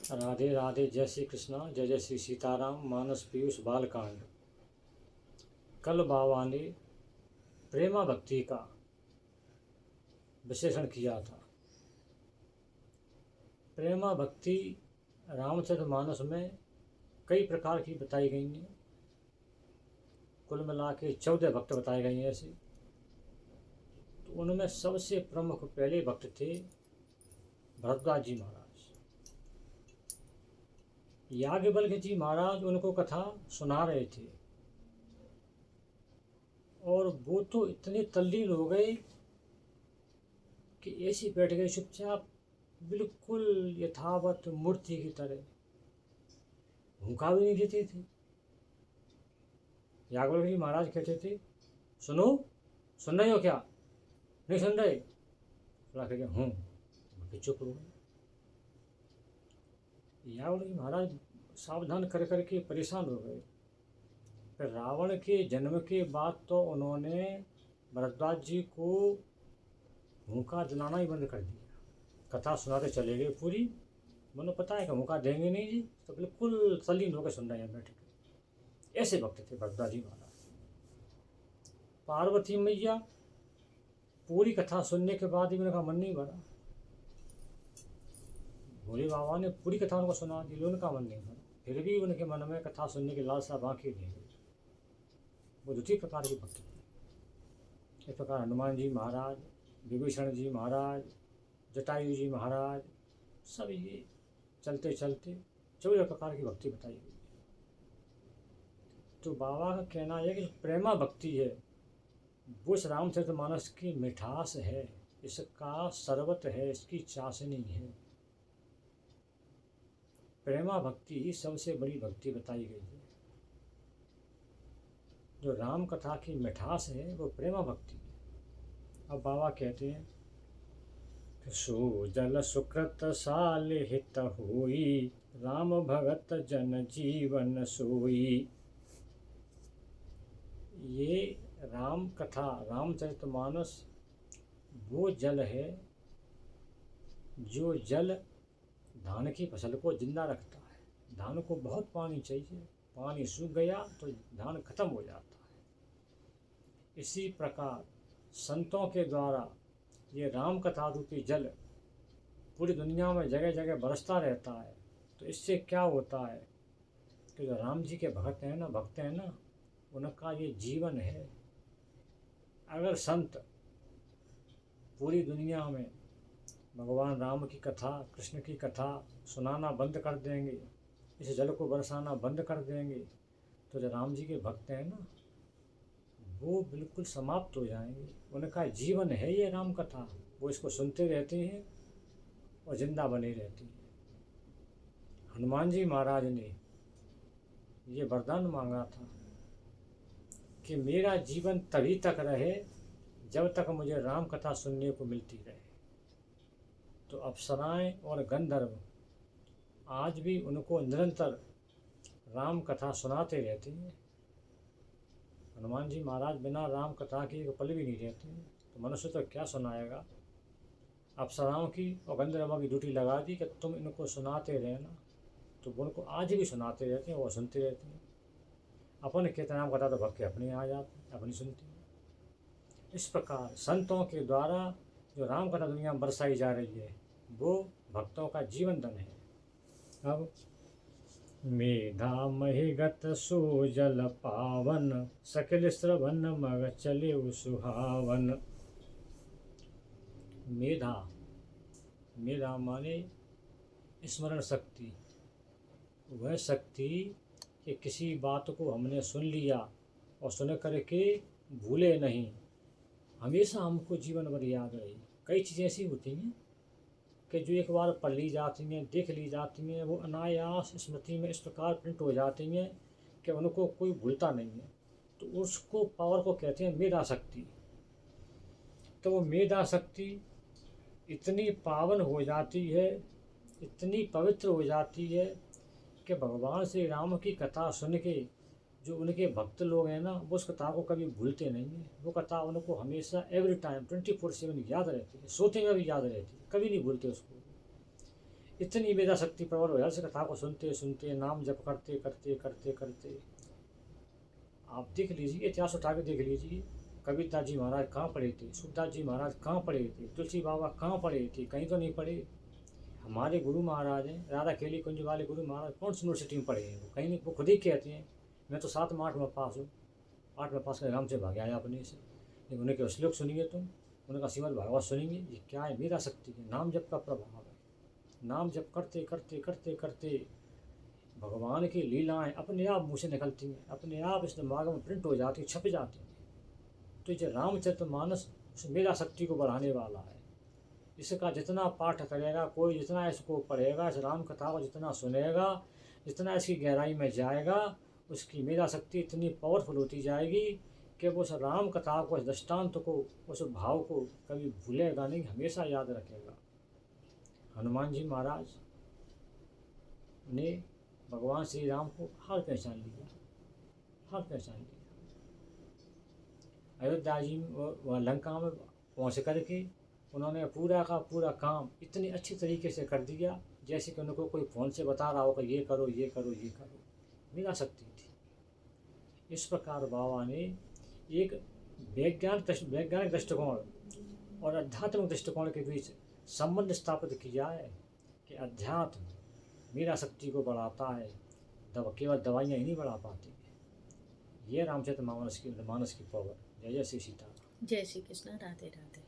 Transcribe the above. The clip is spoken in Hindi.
राधे राधे, जय श्री कृष्णा, जय जय श्री सीताराम। मानस पीयूष बालकांड। कल बाबा ने प्रेमा भक्ति का विश्लेषण किया था। प्रेमा भक्ति रामचरितमानस में कई प्रकार की बताई गई हैं। कुल मिला के 14 भक्त बताए गए हैं ऐसे। तो उनमें सबसे प्रमुख पहले भक्त थे भरद्वाज जी महाराज। याज्ञवल्क्य जी महाराज उनको कथा सुना रहे थे और वो तो इतने तल्लीन हो गए कि ऐसे बैठ गए चुपचाप, बिल्कुल यथावत मूर्ति की तरह, भूखा भी नहीं देते थे। याज्ञवल्क्य जी महाराज कहते थे, सुनो, सुन रहे हो क्या? नहीं सुन रहे? थोड़ा कह हूँ, चुप हो गए। याज्ञवल्क्य जी महाराज सावधान कर करके परेशान हो गए। फिर रावण के जन्म के बाद तो उन्होंने भरद्वाज जी को भूखा दिलाना ही बंद कर दिया। कथा सुनाते चले गए पूरी। मैंने पता है कि भूखा देंगे नहीं जी, तो बिल्कुल तल्लीन होकर सुन रहे हैं बैठ के। ऐसे वक्त थे भरद्वाज जी महाराज। पार्वती मैया पूरी कथा सुनने के बाद ही उनका मन नहीं भरा। भोले बाबा ने पूरी कथा उनको सुना दी, उनका मन नहीं भरा। फिर भी उनके मन में कथा सुनने की लालसा बाकी रह गई। वो दूसरी प्रकार की भक्ति थी। इस प्रकार हनुमान जी महाराज, विभीषण जी महाराज, जटायु जी महाराज, सब ये चलते चलते 14 प्रकार की भक्ति बताई गई। तो बाबा का कहना है कि प्रेमा भक्ति है वो इस रामचरितमानस की मिठास है, इसका शरबत है, इसकी चाशनी है। प्रेमा भक्ति ही सबसे बड़ी भक्ति बताई गई है। जो राम कथा की मिठास है वो प्रेमा भक्ति है। अब बाबा कहते हैं कि सो जल सुकृत साल हित होई, राम भगत जन जीवन सोई। ये राम कथा रामचरितमानस वो जल है जो जल धान की फसल को जिंदा रखता है। धान को बहुत पानी चाहिए, पानी सूख गया तो धान खत्म हो जाता है। इसी प्रकार संतों के द्वारा ये राम कथा रूपी जल पूरी दुनिया में जगह जगह बरसता रहता है। तो इससे क्या होता है कि जो राम जी के भक्त हैं ना, उनका ये जीवन है। अगर संत पूरी दुनिया में भगवान राम की कथा, कृष्ण की कथा सुनाना बंद कर देंगे, इस जल को बरसाना बंद कर देंगे, तो जो राम जी के भक्त हैं ना, वो बिल्कुल समाप्त हो जाएंगे। उनका जीवन है ये राम कथा। वो इसको सुनते रहते हैं और जिंदा बने रहते हैं। हनुमान जी महाराज ने ये वरदान मांगा था कि मेरा जीवन तभी तक रहे जब तक मुझे राम कथा सुनने को मिलती रहे। तो अप्सराएं और गंधर्व आज भी उनको निरंतर राम कथा सुनाते रहते हैं। हनुमान जी महाराज बिना राम कथा के एक पल भी नहीं रहते हैं। तो मनुष्य तो क्या सुनाएगा। अप्सराओं की और गंधर्वों की ड्यूटी लगा दी कि तुम इनको सुनाते रहना। तो वो उनको आज भी सुनाते रहते हैं, वो सुनते रहते हैं। अपन कहते नाम कथा तो भक्त अपने आ जाते हैं, अपनी सुनते हैं। इस प्रकार संतों के द्वारा जो राम कथा दुनिया में बरसाई जा रही है वो भक्तों का जीवन धन है। अब मेधा महिगत सो जल पावन, सकल श्रवण मग चले सुहावन। मेधा, मेधा माने स्मरण शक्ति। वह शक्ति कि किसी बात को हमने सुन लिया और सुन करके भूले नहीं, हमेशा हमको जीवन भर याद रही। कई चीज़ें ऐसी होती हैं कि जो एक बार पढ़ ली जाती हैं, देख ली जाती हैं, वो अनायास स्मृति में इस प्रकार प्रिंट हो जाती हैं कि उनको कोई भूलता नहीं है। तो उसको पावर को कहते हैं मेधा शक्ति। तो वो मेधा शक्ति इतनी पावन हो जाती है, इतनी पवित्र हो जाती है कि भगवान श्री राम की कथा सुन के जो उनके भक्त लोग हैं ना, वो उस कथा को कभी भूलते नहीं हैं। वो कथा उनको हमेशा एवरी टाइम 24/7 याद रहती है। सोते हुए भी याद रहती है, कभी नहीं भूलते उसको। इतनी मेधा शक्ति प्रबल हो जाए इस कथा को सुनते सुनते, नाम जप करते करते करते करते। आप देख लीजिए, इतिहास उठा के देख लीजिए, कबीरदास जी महाराज कहाँ पढ़े थे, सूरदास जी महाराज कहाँ पढ़े थे, तुलसी बाबा कहाँ पढ़े थे, कहीं तो नहीं पढ़े। हमारे गुरु महाराज हैं, राधा खेली कुंज वाले गुरु महाराज कौन सी यूनिवर्सिटी में पढ़े हैं, वो कहीं नहीं, वो खुद ही कहते हैं मैं तो 7 में 8 में पास हूँ, 8 में पास कर आराम से भाग आया अपने से। लेकिन उन्हें के श्लोक सुनिए तुम, उनका श्रीमद् भागवत सुनेंगे, ये क्या है, मेरा शक्ति है, नाम जप का प्रभाव है। नाम जप करते करते करते करते भगवान की लीलाएं अपने आप मुँह से निकलती हैं, अपने आप इस दिमाग में प्रिंट हो जाती, छप जाती हैं। तो ये रामचरितमानस उस मेरा शक्ति को बढ़ाने वाला है। इसका जितना पाठ करेगा कोई, जितना इसको पढ़ेगा, इस राम कथा को जितना सुनेगा, जितना इसकी गहराई में जाएगा, उसकी मेरा शक्ति इतनी पावरफुल होती जाएगी कि वो उस राम कथा को, उस दृष्टांत को, उस भाव को कभी भूलेगा नहीं, हमेशा याद रखेगा। हनुमान जी महाराज ने भगवान श्री राम को हाल पहचान लिया, हाल पहचान लिया। अयोध्या जी व लंका में पहुँच करके उन्होंने पूरा का पूरा काम इतनी अच्छी तरीके से कर दिया जैसे कि उनको कोई फ़ोन से बता रहा हो कि ये करो ये करो ये करो। मेरा शक्ति थी। इस प्रकार बाबा ने एक वैज्ञानिक दृष्टिकोण और आध्यात्मिक दृष्टिकोण के बीच संबंध स्थापित किया है कि अध्यात्म मेरा शक्ति को बढ़ाता है, केवल दवाइयाँ ही नहीं बढ़ा पाती। ये रामचरितमानस की पावर। जय जय श्री सीताराम। जय श्री कृष्ण। राधे राधे।